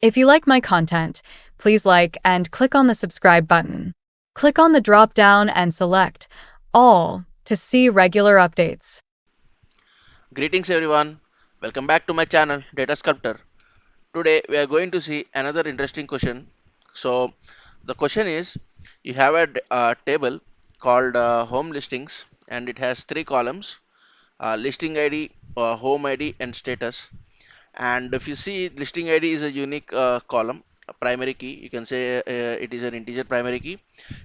If you like my content, please like and click on the subscribe button. Click on the drop down and select all to see regular updates. Greetings everyone, welcome back to my channel Data Sculptor. Today we are going to see another interesting question. So the question is, you have a table called home listings and it has three columns: listing ID, home ID and status. And if you see, listing ID is a unique column, a primary key. You can say it is an integer primary key,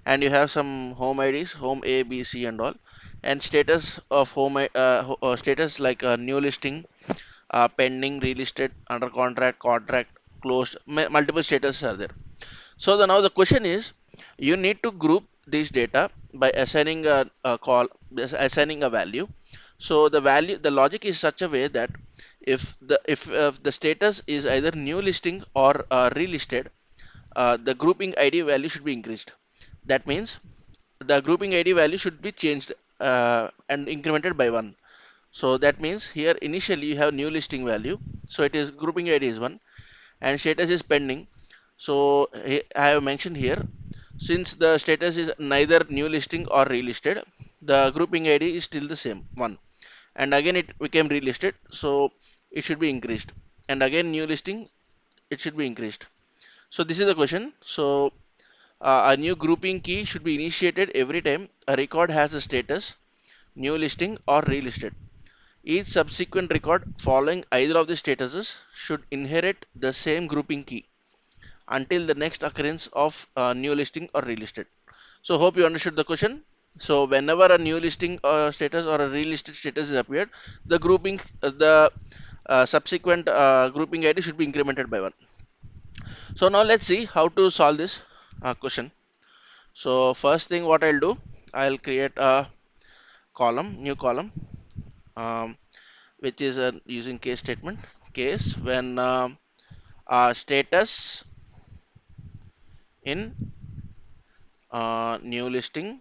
and you have some home IDs, home A, B, C, and all, and status of status like a new listing, pending, relisted, under contract, contract, closed. Multiple statuses are there. So now the question is, you need to group this data by assigning assigning a value. So the logic is such a way that if the status is either new listing or relisted, the grouping ID value should be increased. That means the grouping ID value should be changed and incremented by one. So that means here initially you have new listing value, so it is grouping ID is 1 and status is pending. So I have mentioned here, since the status is neither new listing or relisted, the grouping ID is still the same 1, and again it became relisted, so it should be increased, and again new listing, it should be increased. So this is the question. So a new grouping key should be initiated every time a record has a status new listing or relisted. Each subsequent record following either of the statuses should inherit the same grouping key until the next occurrence of new listing or relisted. So hope you understood the question. So whenever a new listing status or a relisted status is appeared, the grouping, the subsequent grouping ID should be incremented by one. So now let's see how to solve this question. So first thing what I'll do, I'll create a new column, um, which is using case statement. Case when status in new listing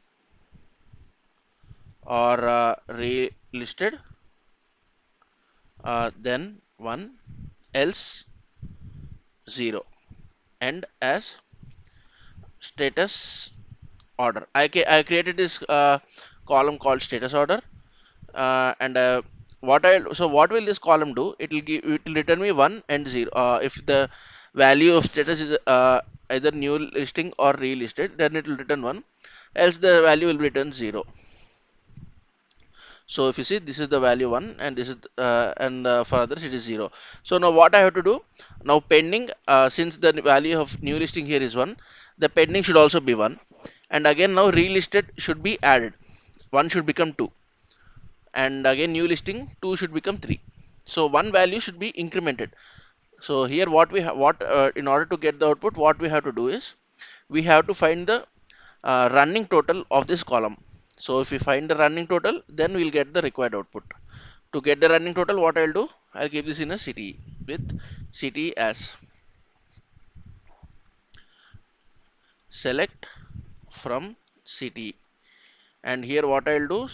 or relisted, then 1, else 0, and as status order. I created this column called status order, and what will this column do? It will return me 1 and 0. If the value of status is either new listing or relisted, then it will return 1, else the value will return 0. So if you see, this is the value 1 and this is and for others it is 0. So now what I have to do, now pending, since the value of new listing here is 1, the pending should also be 1, and again now relisted should be added, 1 should become 2, and again new listing 2 should become 3. So one value should be incremented. So here what we have, what in order to get the output, what we have to do is, we have to find the running total of this column. So if we find the running total, then we'll get the required output. To get the running total, what I'll do, I'll keep this in a city with city as select from city, and here what I'll do,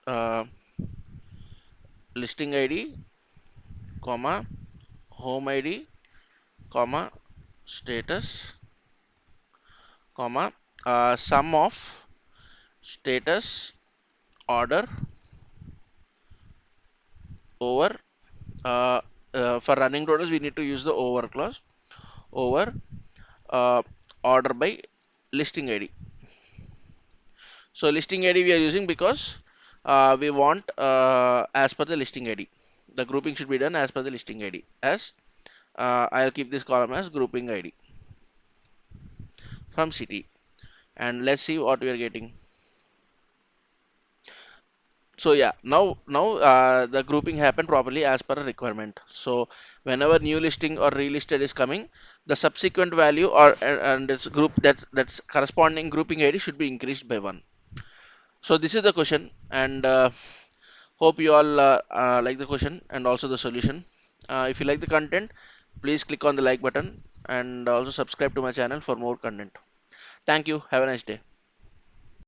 uh, listing ID, comma, home ID, comma, status, comma, sum of status order over, uh, for running totals we need to use the over clause, over uh, order by listing ID. So listing ID we are using because we want as per the listing ID. The grouping should be done as per the listing ID. As I'll keep this column as grouping ID from city, and let's see what we are getting. So yeah, now the grouping happened properly as per a requirement. So whenever new listing or relisted is coming, the subsequent value or and its group, that's corresponding grouping ID should be increased by one. So this is the question, and hope you all like the question and also the solution. If you like the content, please click on the like button and also subscribe to my channel for more content. Thank you. Have a nice day.